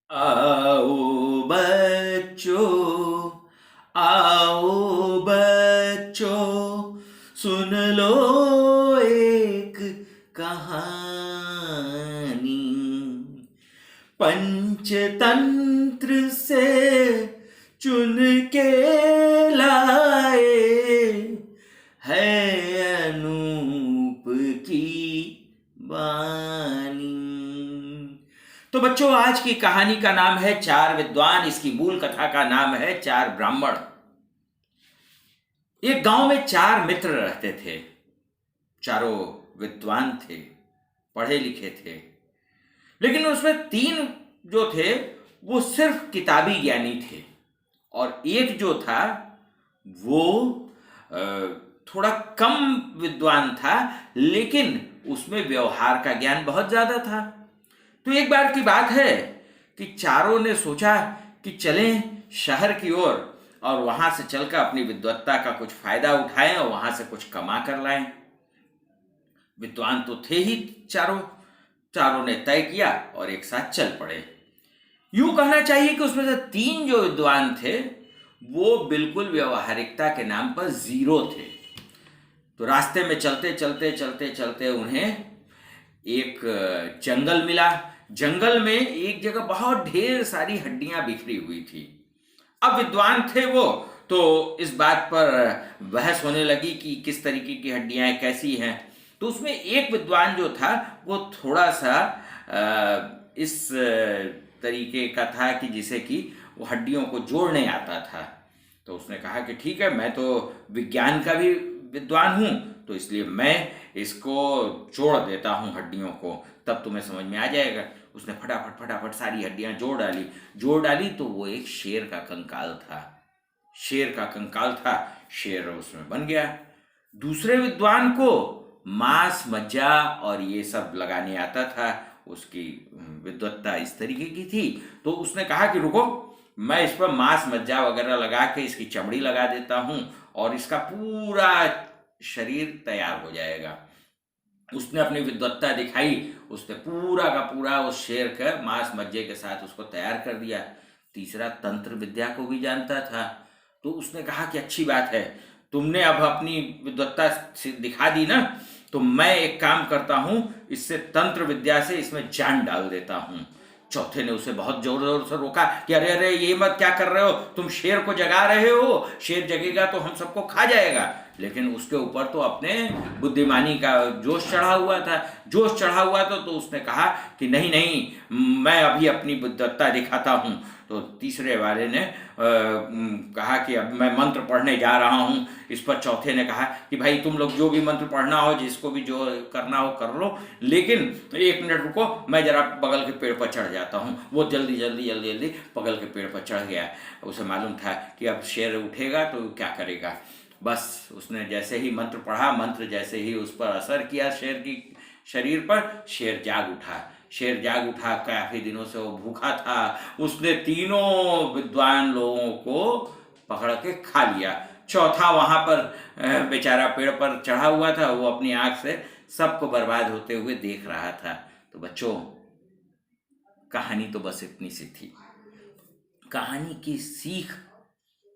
आओ बच्चों, आओ बच्चों, सुन लो एक कहानी। पंचतंत्र से चुन के लाए है अनूप की वाणी। तो बच्चों, आज की कहानी का नाम है चार विद्वान। इसकी मूल कथा का नाम है चार ब्राह्मण। एक गांव में चार मित्र रहते थे। चारों विद्वान थे, पढ़े लिखे थे, लेकिन उसमें तीन जो थे वो सिर्फ किताबी ज्ञानी थे, और एक जो था वो थोड़ा कम विद्वान था, लेकिन उसमें व्यवहार का ज्ञान बहुत ज्यादा था। तो एक बार की बात है कि चारों ने सोचा कि चलें शहर की ओर और वहां से चलकर अपनी विद्वत्ता का कुछ फायदा उठाएं और वहां से कुछ कमा कर लाएं। विद्वान तो थे ही चारों। चारों ने तय किया और एक साथ चल पड़े। यूं कहना चाहिए कि उसमें से तीन जो विद्वान थे वो बिल्कुल व्यवहारिकता के नाम पर जीरो थे। तो रास्ते में चलते चलते चलते चलते उन्हें एक जंगल मिला। जंगल में एक जगह बहुत ढेर सारी हड्डियां बिखरी हुई थी। अब विद्वान थे वो, तो इस बात पर बहस होने लगी कि किस तरीके की हड्डियां हैं, कैसी हैं। तो उसमें एक विद्वान जो था वो थोड़ा सा इस तरीके का था कि जिसे कि वो हड्डियों को जोड़ने आता था। तो उसने कहा कि ठीक है, मैं तो विज्ञान का भी विद्वान हूँ, तो इसलिए मैं इसको जोड़ देता हूँ हड्डियों को, तब तुम्हें समझ में आ जाएगा। उसने फटाफट फटाफट सारी हड्डियां जोड़ डाली तो वो एक शेर का कंकाल था। शेर का कंकाल था, शेर उसमें बन गया। दूसरे विद्वान को मांस मज्जा और ये सब लगाने आता था, उसकी विद्वत्ता इस तरीके की थी। तो उसने कहा कि रुको, मैं इस पर मांस मज्जा वगैरह लगा के इसकी चमड़ी लगा देता हूँ और इसका पूरा शरीर तैयार हो जाएगा। उसने अपनी विद्वत्ता दिखाई, उसने पूरा का पूरा उस शेर के मांस मज्जे के साथ उसको तैयार कर दिया। तीसरा तंत्र विद्या को भी जानता था, तो उसने कहा कि अच्छी बात है, तुमने अब अपनी विद्वत्ता दिखा दी ना, तो मैं एक काम करता हूं, इससे तंत्र विद्या से इसमें जान डाल देता हूं। चौथे ने उसे बहुत जोर जोर से रोका कि अरे अरे, ये मत क्या कर रहे हो, तुम शेर को जगा रहे हो, शेर जगेगा तो हम सबको खा जाएगा। लेकिन उसके ऊपर तो अपने बुद्धिमानी का जोश चढ़ा हुआ था। तो उसने कहा कि नहीं नहीं, मैं अभी अपनी बुद्धिमत्ता दिखाता हूँ। तो तीसरे वाले ने कहा कि अब मैं मंत्र पढ़ने जा रहा हूँ इस पर। चौथे ने कहा कि भाई तुम लोग जो भी मंत्र पढ़ना हो, जिसको भी जो करना हो कर लो, लेकिन 1 मिनट रुको, मैं जरा बगल के पेड़ पर चढ़ जाता हूँ। वो जल्दी जल्दी जल्दी जल्दी बगल के पेड़ पर चढ़ गया। उसे मालूम था कि अब शेर उठेगा तो क्या करेगा। बस उसने जैसे ही मंत्र पढ़ा, मंत्र जैसे ही उस पर असर किया शेर की शरीर पर, शेर जाग उठा। काफी दिनों से वो भूखा था। उसने तीनों विद्वान लोगों को पकड़ के खा लिया। चौथा वहां पर बेचारा पेड़ पर चढ़ा हुआ था, वो अपनी आंख से सबको बर्बाद होते हुए देख रहा था। तो बच्चों, कहानी तो बस इतनी सी थी। कहानी की सीख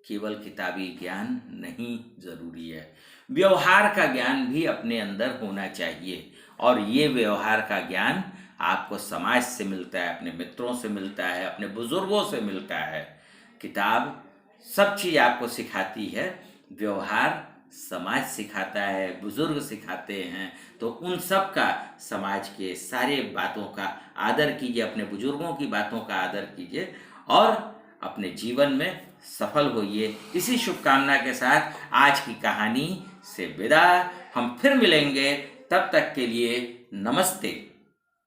केवल किताबी ज्ञान नहीं जरूरी है, व्यवहार का ज्ञान भी अपने अंदर होना चाहिए। और ये व्यवहार का ज्ञान आपको समाज से मिलता है, अपने मित्रों से मिलता है, अपने बुजुर्गों से मिलता है। किताब सब चीज आपको सिखाती है, व्यवहार समाज सिखाता है, बुजुर्ग सिखाते हैं। तो उन सब का, समाज के सारे बातों का आदर कीजिए, अपने बुजुर्गों की बातों का आदर कीजिए और अपने जीवन में सफल होइए। इसी शुभकामना के साथ आज की कहानी से विदा। हम फिर मिलेंगे, तब तक के लिए नमस्ते।